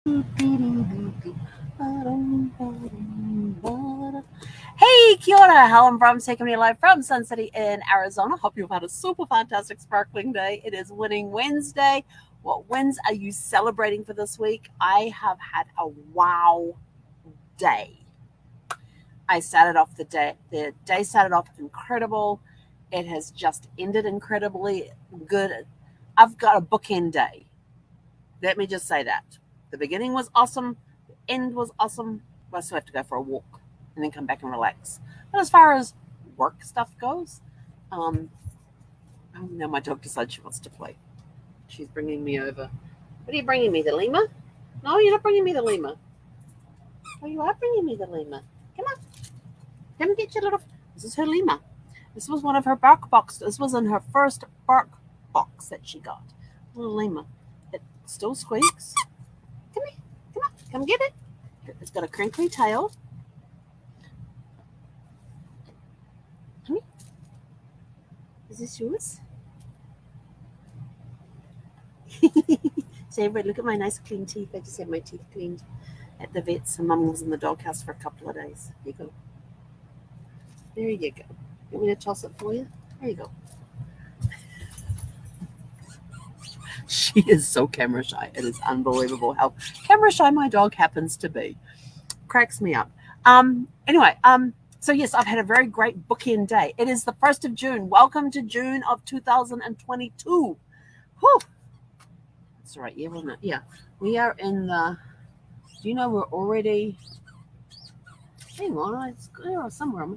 Hey, kia ora, Helen Brahms taking me live from Sun City in Arizona. Hope you've had a super fantastic, sparkling day. It is Winning Wednesday. What wins are you celebrating for this week? I have had a wow day. I started off the day started off incredible. It has just ended incredibly good. I've got a bookend day. Let me just say that. The beginning was awesome, the end was awesome. I still have to go for a walk and then come back and relax. But as far as work stuff goes, um, oh, now my dog decides she wants to play. She's bringing me over. What are you bringing me, the lemur? No, you're not bringing me the lemur. Oh, you are bringing me the lemur. Come on, come get your little. This is her lemur. This was one of her bark boxes. This was in her first bark box that she got. Little lemur. It still squeaks. Come here. Come on. Come get it. It's got a crinkly tail. Come here. Is this yours? So everybody, look at my nice clean teeth. I just had my teeth cleaned at the vet's. And Mum was in the doghouse for a couple of days. Here you go. There you go. You want me to toss it for you? There you go. She is so camera shy. It is unbelievable how camera shy my dog happens to be. Cracks me up. Anyway, so yes, I've had a very great bookend day. It is the 1st of June. Welcome to June of 2022. Whew. That's the right year, wasn't it? Yeah. We are in the, do you know we're already, hang on, it's somewhere.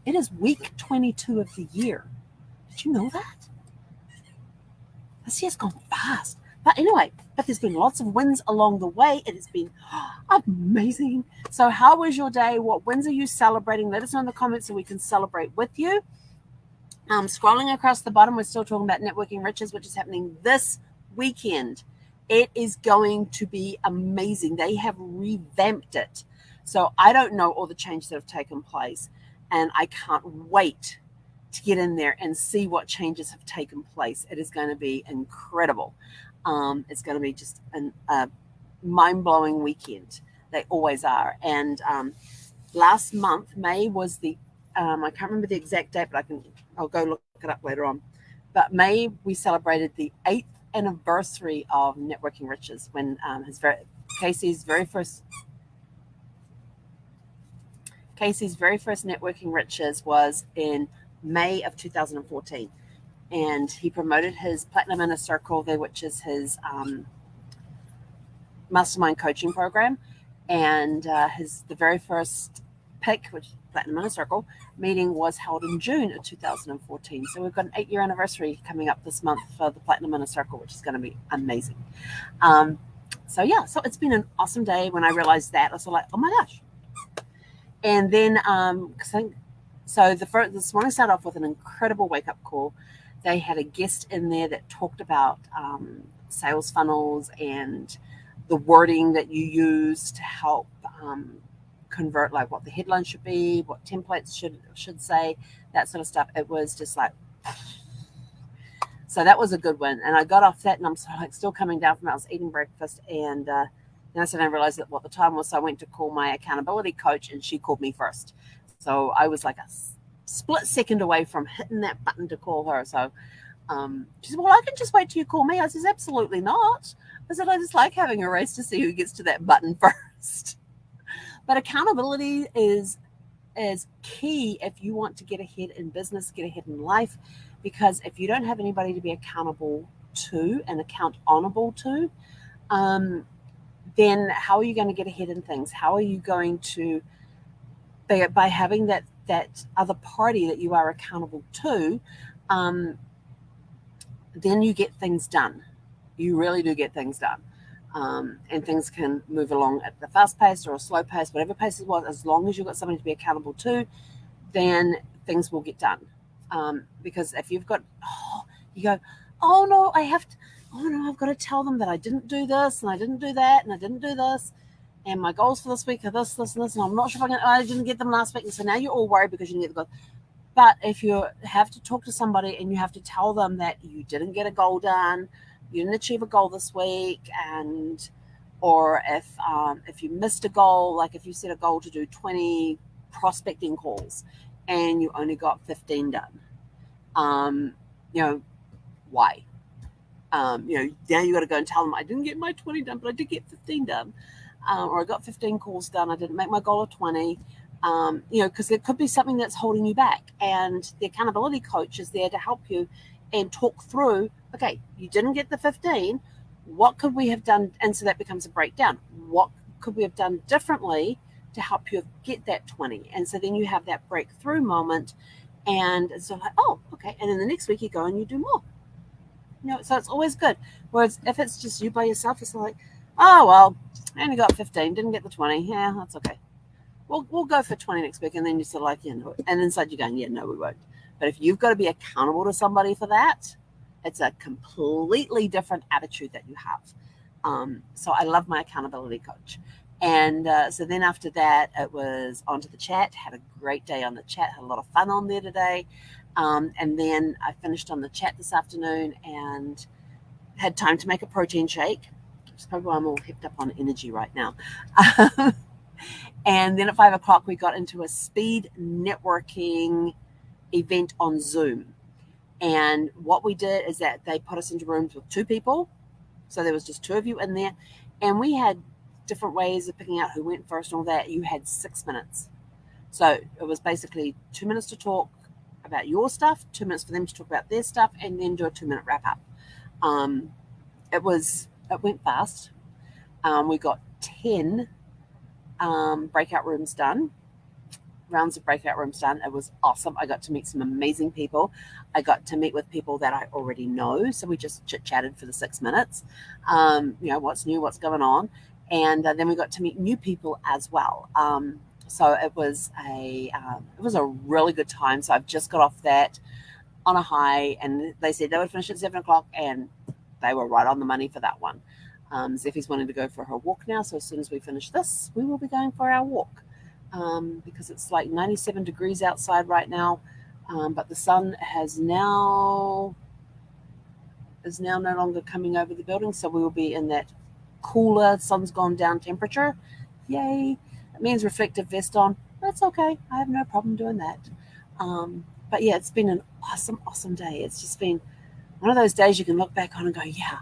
It is week 22 of the year. Did you know that? This year's gone fast. But anyway, there's been lots of wins along the way. It has been amazing. So how was your day? What wins are you celebrating? Let us know in the comments so we can celebrate with you. Scrolling across the bottom, we're still talking about Networking Riches, which is happening this weekend. It is going to be amazing. They have revamped it. So I don't know all the changes that have taken place, and I can't wait to get in there and see what changes have taken place. It is going to be incredible. It's going to be just a mind-blowing weekend. They always are. And last month, May was the I can't remember the exact date, but I'll go look it up later on. But May, we celebrated the 8th anniversary of Networking Riches when Casey's very first Networking Riches was in May of 2014. And he promoted his Platinum Inner Circle there, which is his mastermind coaching program. And the very first pick, which is Platinum Inner Circle, meeting was held in June of 2014. So we've got an 8-year anniversary coming up this month for the Platinum Inner Circle, which is going to be amazing. So it's been an awesome day. When I realized that, I was like, oh my gosh. And then, this morning started off with an incredible wake-up call. They had a guest in there that talked about sales funnels and the wording that you use to help convert, like what the headline should be, what templates should say, that sort of stuff. It was just like, so that was a good one. And I got off that, and I'm sort of like still coming down from it. I was eating breakfast, and then I suddenly realized what the time was. So I went to call my accountability coach, and she called me first. So I was like a split second away from hitting that button to call her. So she said, well, I can just wait till you call me. I said, absolutely not. I said, I just like having a race to see who gets to that button first. But accountability is key if you want to get ahead in business, get ahead in life, because if you don't have anybody to be accountable to and account honorable to, then how are you going to get ahead in things? How are you going to, by having that other party that you are accountable to, then you get things done. You really do get things done. And things can move along at the fast pace or a slow pace, whatever pace it was, as long as you've got somebody to be accountable to, then things will get done. Because if you've got, you go, oh no, I've got to tell them that I didn't do this, and I didn't do that, and I didn't do this, and my goals for this week are this, and this, and I'm not sure if I didn't get them last week, and so now you're all worried because you didn't get the goals. But if you have to talk to somebody and you have to tell them that you didn't get a goal done, you didn't achieve a goal this week, and or if you missed a goal, like if you set a goal to do 20 prospecting calls and you only got 15 done, you know, why? Now you got to go and tell them I didn't get my 20 done, but I did get 15 done, or I got 15 calls done. I didn't make my goal of 20. Because there could be something that's holding you back, and the accountability coach is there to help you and talk through. Okay, you didn't get the 15. What could we have done? And so that becomes a breakdown. What could we have done differently to help you get that 20? And so then you have that breakthrough moment, and it's sort of like, oh, okay. And then the next week you go and you do more. So it's always good. Whereas if it's just you by yourself, it's like, oh, well, I only got 15, didn't get the 20. Yeah, that's okay. We'll go for 20 next week. And then you're sort of like, and inside you're going, yeah, no, we won't. But if you've got to be accountable to somebody for that, it's a completely different attitude that you have. So I love my accountability coach. And so then after that, it was onto the chat. Had a great day on the chat. Had a lot of fun on there today. And then I finished on the chat this afternoon and had time to make a protein shake. Which is probably why I'm all hipped up on energy right now. And then at 5 o'clock, we got into a speed networking event on Zoom. And what we did is that they put us into rooms with 2 people. So there was just 2 of you in there. And we had different ways of picking out who went first and all that. You had 6 minutes. So it was basically 2 minutes to talk about your stuff, 2 minutes for them to talk about their stuff, and then do a 2-minute wrap up. It went fast. We got 10 breakout rooms done, rounds of breakout rooms done. It was awesome. I got to meet some amazing people. I got to meet with people that I already know. So we just chit-chatted for the 6 minutes. What's new, what's going on. And then we got to meet new people as well. So it was a really good time. So I've just got off that on a high, and they said they would finish at 7 o'clock, and they were right on the money for that one. Zeffie's wanting to go for her walk now. So as soon as we finish this, we will be going for our walk. Because it's like 97 degrees outside right now, but the sun is now no longer coming over the building, so we will be in that cooler, sun's gone down temperature. Yay! It means reflective vest on. That's okay. I have no problem doing that. But yeah, it's been an awesome day. It's just been one of those days you can look back on and go, yeah,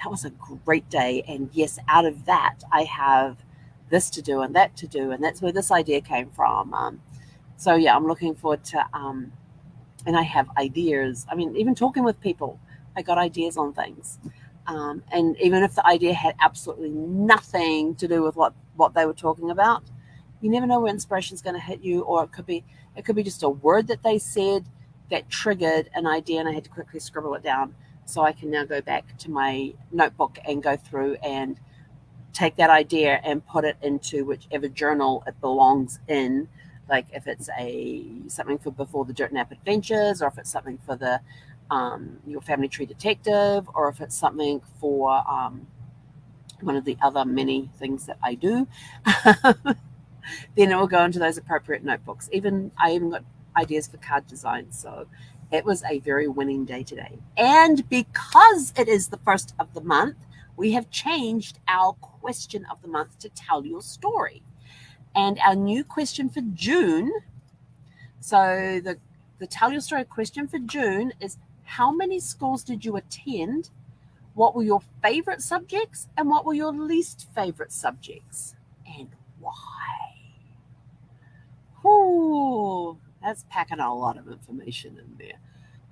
that was a great day. And yes, out of that, I have this to do and that to do, and that's where this idea came from. So yeah, I'm looking forward to and I have ideas. I mean, even talking with people, I got ideas on things. And even if the idea had absolutely nothing to do with what they were talking about, you never know where inspiration is going to hit you, or it could be just a word that they said that triggered an idea, and I had to quickly scribble it down so I can now go back to my notebook and go through and take that idea and put it into whichever journal it belongs in. Like if it's something for Before the Dirt Nap Adventures, or if it's something for the Your Family Tree Detective, or if it's something for one of the other many things that I do, then it will go into those appropriate notebooks. I even got ideas for card design. So it was a very winning day today. And because it is the first of the month, we have changed our question of the month to Tell Your Story. And our new question for June, so the Tell Your Story question for June is, how many schools did you attend? What were your favorite subjects? And what were your least favorite subjects? And why? Whew, that's packing a lot of information in there.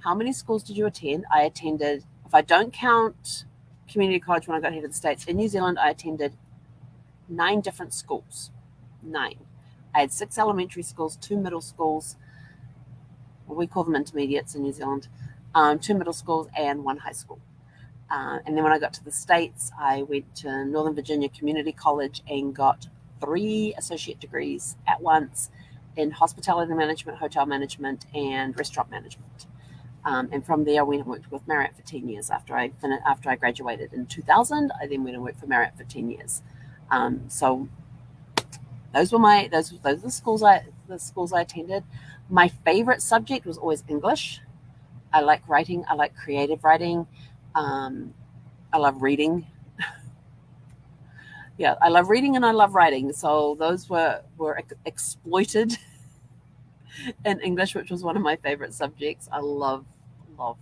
How many schools did you attend? I attended, if I don't count community college when I got here to the States, in New Zealand, I attended 9 different schools. 9. I had 6 elementary schools, 2 middle schools, well, we call them intermediates in New Zealand, 2 middle schools, and 1 high school. And then when I got to the States, I went to Northern Virginia Community College and got 3 associate degrees at once in hospitality management, hotel management, and restaurant management. And from there, I went and worked with Marriott for 10 years. After I graduated in 2000, I then went and worked for Marriott for 10 years. So those were the schools I attended. My favorite subject was always English. I like writing. I like creative writing. I love reading. Yeah, I love reading and I love writing. So those were exploited in English, which was one of my favorite subjects. I love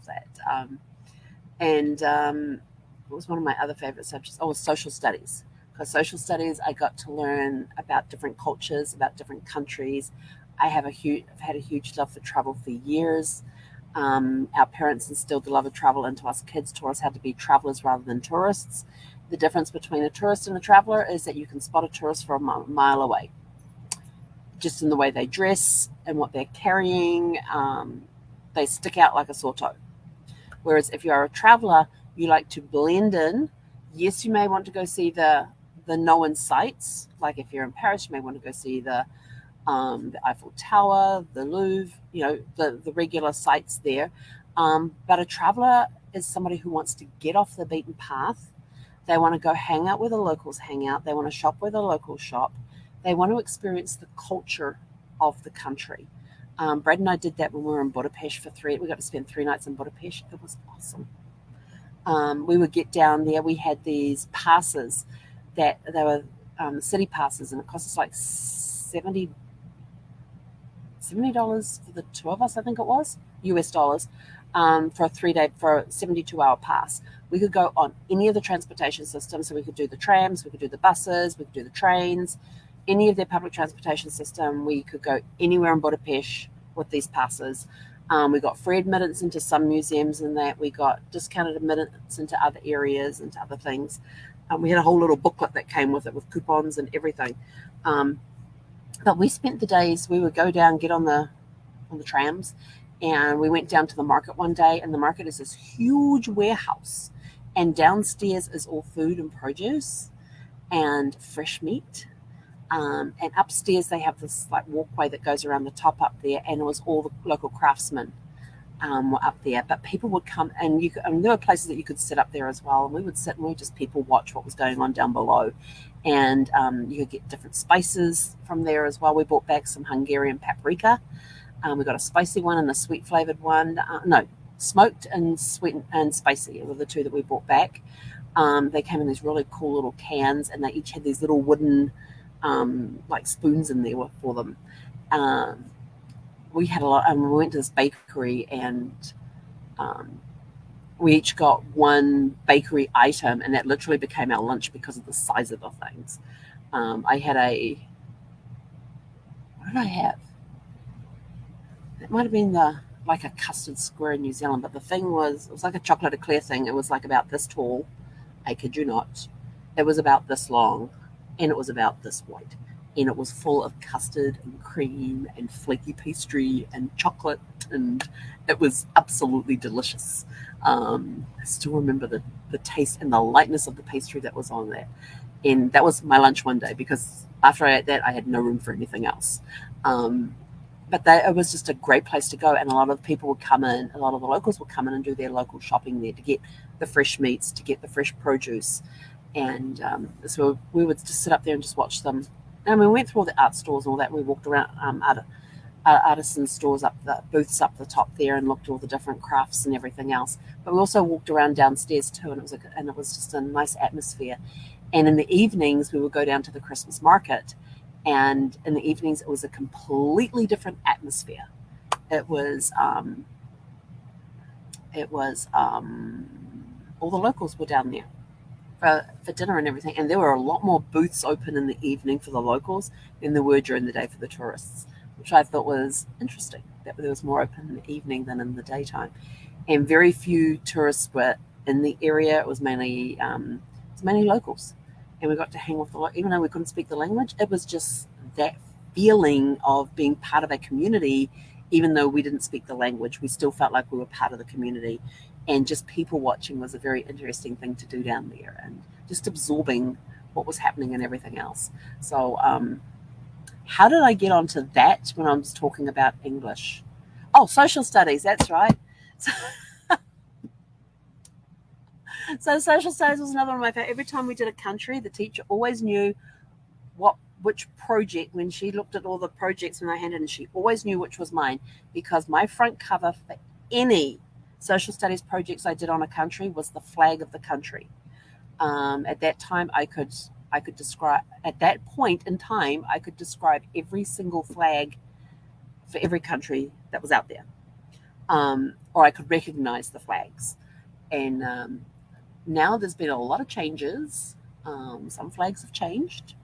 that. And What was one of my other favorite subjects? Oh, social studies. Because social studies, I got to learn about different cultures, about different countries. I've had a huge love for travel for years. Our parents instilled the love of travel into us kids, taught us how to be travelers rather than tourists. The difference between a tourist and a traveler is that you can spot a tourist from a mile away, just in the way they dress and what they're carrying. They stick out like a sore toe. Whereas if you're a traveler, you like to blend in. Yes, you may want to go see the known sites. Like if you're in Paris, you may want to go see the Eiffel Tower, the Louvre, the regular sites there. But a traveler is somebody who wants to get off the beaten path. They want to go hang out where the locals hang out. They want to shop where the locals shop. They want to experience the culture of the country. Brad and I did that when we were in Budapest for we got to spend 3 nights in Budapest. It was awesome. We would get down there. We had these passes that they were city passes, and it cost us like $70 for the two of us, I think it was, US dollars, for a 3-day, for a 72-hour pass. We could go on any of the transportation systems. So we could do the trams, we could do the buses, we could do the trains, any of their public transportation system. We could go anywhere in Budapest with these passes. We got free admittance into some museums, and that we got discounted admittance into other areas, into other things. We had a whole little booklet that came with it with coupons and everything. But we spent the days. We would go down, get on the trams, and we went down to the market one day. And the market is this huge warehouse, and downstairs is all food and produce and fresh meat. And upstairs they have this like walkway that goes around the top up there, and it was all the local craftsmen were up there. But people would come, and there were places that you could sit up there as well, and we would sit and we just people watch what was going on down below. And you could get different spices from there as well. We brought back some Hungarian paprika. We got a spicy one and a sweet flavored one. No, smoked and sweet and spicy were the two that we brought back. They came in these really cool little cans, and they each had these little wooden like spoons in there for them. We had a lot, and we went to this bakery, and we each got one bakery item, and that literally became our lunch because of the size of the things. I had what did I have? It might have been like a custard square in New Zealand, but the thing was, it was like a chocolate eclair thing. It was like about this tall. I kid you not. It was about this long, and it was about this wide, and it was full of custard and cream and flaky pastry and chocolate, and it was absolutely delicious. I still remember the taste and the lightness of the pastry that was on there. And that was my lunch one day, because after I ate that, I had no room for anything else. It was just a great place to go, and a lot of people would come in, a lot of the locals would come in and do their local shopping there to get the fresh meats, to get the fresh produce. And so we would just sit up there and just watch them. And we went through all the art stores and all that. We walked around artisan stores, up the booths up the top there, and looked at all the different crafts and everything else. But we also walked around downstairs too, and it was just a nice atmosphere. And in the evenings, we would go down to the Christmas market, and in the evenings, it was a completely different atmosphere. It was all the locals were down there for dinner and everything, and there were a lot more booths open in the evening for the locals than there were during the day for the tourists, which I thought was interesting, that there was more open in the evening than in the daytime. And very few tourists were in the area. It was mainly locals, and we got to hang with even though we couldn't speak the language. It was just that feeling of being part of a community. Even though we didn't speak the language, we still felt like we were part of the community. And just people watching was a very interesting thing to do down there, and just absorbing what was happening and everything else. So how did I get onto that when I was talking about English? Oh, social studies, that's right. So social studies was another one of my favorite. Every time we did a country, the teacher always knew which project. When she looked at all the projects when I handed in, she always knew which was mine, because my front cover for any social studies projects I did on a country was the flag of the country. At that time, I I could describe, at that point in time, I could describe every single flag for every country that was out there. Or I could recognize the flags. And now there's been a lot of changes. Some flags have changed,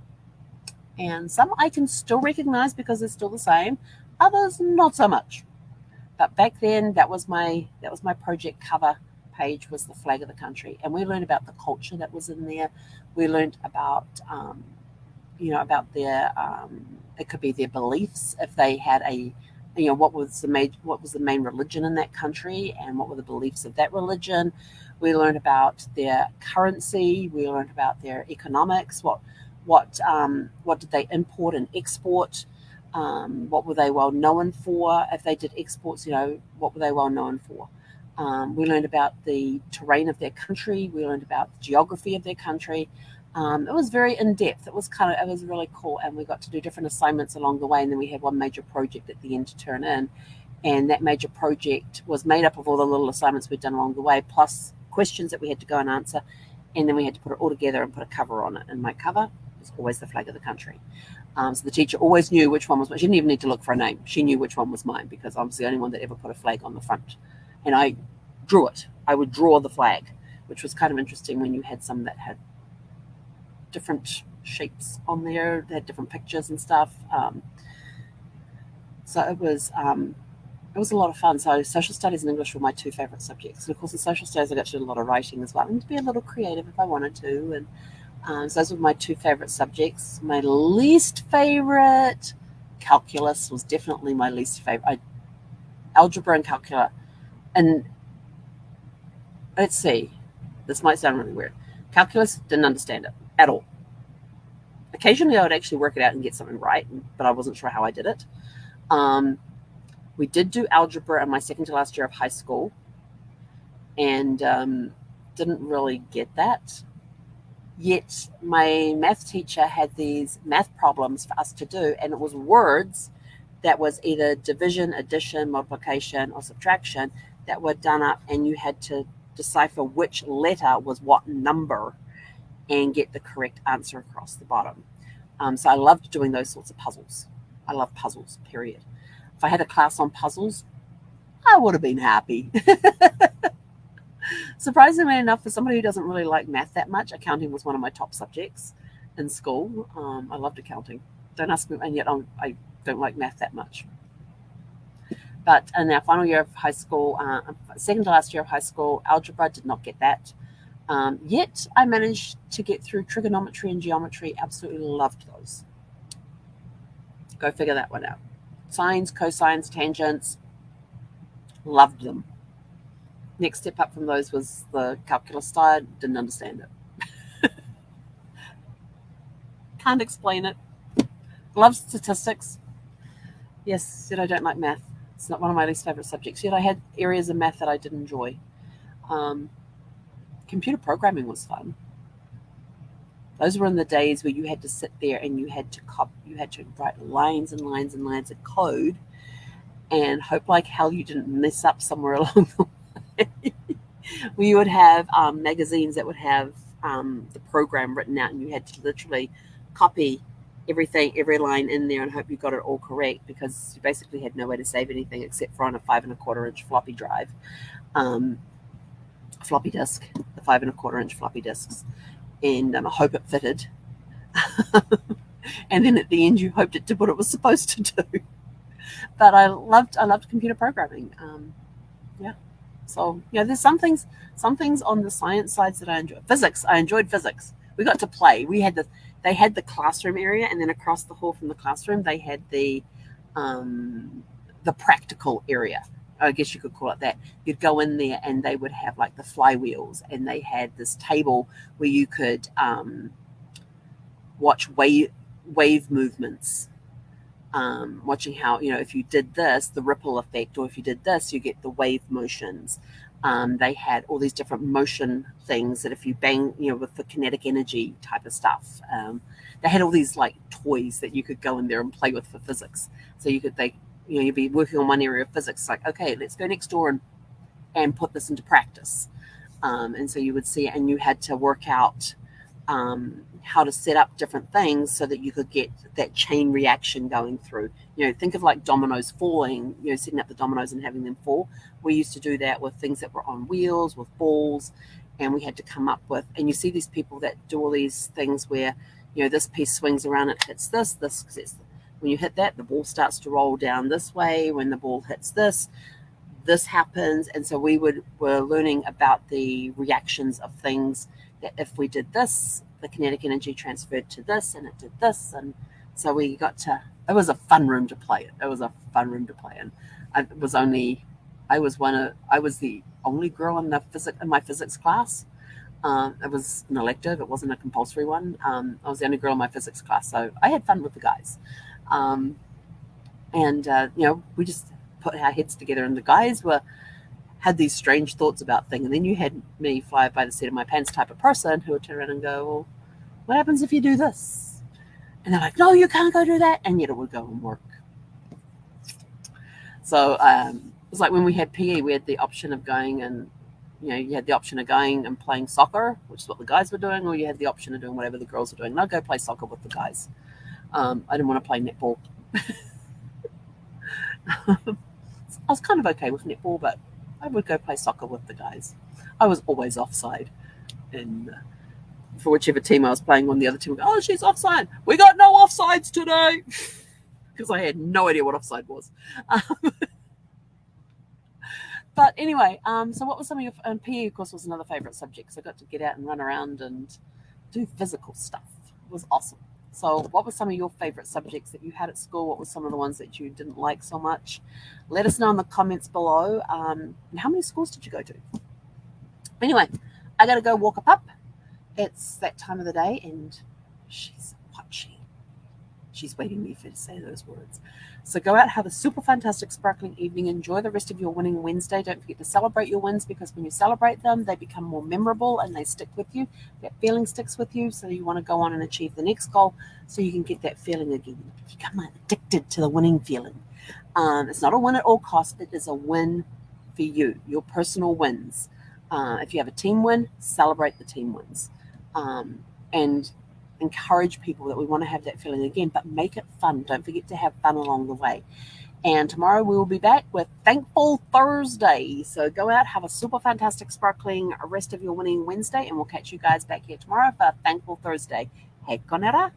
and some I can still recognize because they're still the same. Others, not so much. But back then, that was my project cover page, was the flag of the country, and we learned about the culture that was in there. We learned about about their it could be their beliefs, if they had a what was the main religion in that country, and what were the beliefs of that religion. We learned about their currency. We learned about their economics. What did they import and export? What were they well known for? If they did exports, what were they well known for? We learned about the terrain of their country. We learned about the geography of their country. It was very in depth. It was really cool, and we got to do different assignments along the way. And then we had one major project at the end to turn in, and that major project was made up of all the little assignments we'd done along the way, plus questions that we had to go and answer, and then we had to put it all together and put a cover on it. And my cover was always the flag of the country. So the teacher always knew which one was mine. She didn't even need to look for a name. She knew which one was mine, because I was the only one that ever put a flag on the front, and I drew it. I would draw the flag, which was kind of interesting when you had some that had different shapes on there. They had different pictures and stuff. So it was a lot of fun. So social studies and English were my two favorite subjects. And of course, in social studies, I got to do a lot of writing as well, and to be a little creative if I wanted to. And so those were my two favorite subjects. My least favorite, calculus, was definitely my least favorite. Algebra and calculus. And let's see, this might sound really weird. Calculus, didn't understand it at all. Occasionally, I would actually work it out and get something right, but I wasn't sure how I did it. We did do algebra in my second to last year of high school, and didn't really get that. Yet my math teacher had these math problems for us to do, and it was words that was either division, addition, multiplication, or subtraction that were done up, and you had to decipher which letter was what number and get the correct answer across the bottom. So I loved doing those sorts of puzzles. I love puzzles, period. If I had a class on puzzles, I would have been happy. Surprisingly enough, for somebody who doesn't really like math that much, accounting was one of my top subjects in school. I loved accounting. Don't ask me, and yet I don't like math that much. But in our final year of high school, second to last year of high school, algebra, did not get that. Yet I managed to get through trigonometry and geometry. Absolutely loved those. Go figure that one out. Sines, cosines, tangents, loved them. Next step up from those was the calculus side. Didn't understand it. Can't explain it. Love statistics. Yes, yet I don't like math. It's not one of my least favorite subjects. Yet I had areas of math that I did enjoy. Computer programming was fun. Those were in the days where you had to sit there and you had to write lines and lines and lines of code, and hope like hell you didn't mess up somewhere along the way. We would have magazines that would have the program written out, and you had to literally copy every line in there and hope you got it all correct, because you basically had no way to save anything except for on a 5 1/4 inch floppy drive, floppy disk, the 5 1/4 inch floppy disks, and I hope it fitted. And then at the end, you hoped it did what it was supposed to do. But I loved computer programming. Yeah. So there's some things on the science sides that I enjoy. Physics, I enjoyed physics. We got to play. They had the classroom area, and then across the hall from the classroom, they had the practical area. I guess you could call it that. You'd go in there, and they would have like the flywheels, and they had this table where you could watch wave movements. Watching how, if you did this, the ripple effect, or if you did this, you get the wave motions. They had all these different motion things that if you bang, with the kinetic energy type of stuff. They had all these like toys that you could go in there and play with for physics. So you'd be working on one area of physics, like, okay, let's go next door and put this into practice. And so you would see it, and you had to work out how to set up different things so that you could get that chain reaction going through. Think of like dominoes falling, setting up the dominoes and having them fall. We used to do that with things that were on wheels, with balls, and we had to come up with, and you see these people that do all these things where, this piece swings around, it hits this, when you hit that, the ball starts to roll down this way. When the ball hits this happens. And so were learning about the reactions of things, that if we did this, the kinetic energy transferred to this, and it did this. And so it was a fun room to play in. It was a fun room to play in. I was the only girl in my physics class. It was an elective. It wasn't a compulsory one. I was the only girl in my physics class, so I had fun with the guys. We just put our heads together, and the guys had these strange thoughts about things. And then you had me fly by the seat of my pants type of person who would turn around and go, well, what happens if you do this? And they're like, no, you can't go do that. And yet it would go and work. So it was like when we had PE, we had the option of going and, you had the option of going and playing soccer, which is what the guys were doing, or you had the option of doing whatever the girls were doing. And I'd go play soccer with the guys. I didn't want to play netball. I was kind of okay with netball, but I would go play soccer with the guys. I was always offside. And for whichever team I was playing on, the other team would go, oh, she's offside. We got no offsides today. Because I had no idea what offside was. But anyway, so what was some of your... And PE, of course, was another favourite subject. So I got to get out and run around and do physical stuff. It was awesome. So what were some of your favourite subjects that you had at school? What were some of the ones that you didn't like so much? Let us know in the comments below. And how many schools did you go to? Anyway, I got to go walk a pup. It's that time of the day, and she's watching. She's waiting me for to say those words. So go out, have a super fantastic, sparkling evening. Enjoy the rest of your winning Wednesday. Don't forget to celebrate your wins, because when you celebrate them, they become more memorable and they stick with you. That feeling sticks with you, so you want to go on and achieve the next goal so you can get that feeling again. You become addicted to the winning feeling. It's not a win at all costs. It is a win for you, your personal wins. If you have a team win, celebrate the team wins. And encourage people that we want to have that feeling again, but make it fun. Don't forget to have fun along the way. And tomorrow we will be back with Thankful Thursday. So go out, have a super fantastic, sparkling rest of your winning Wednesday, and we'll catch you guys back here tomorrow for Thankful Thursday. Hei konera.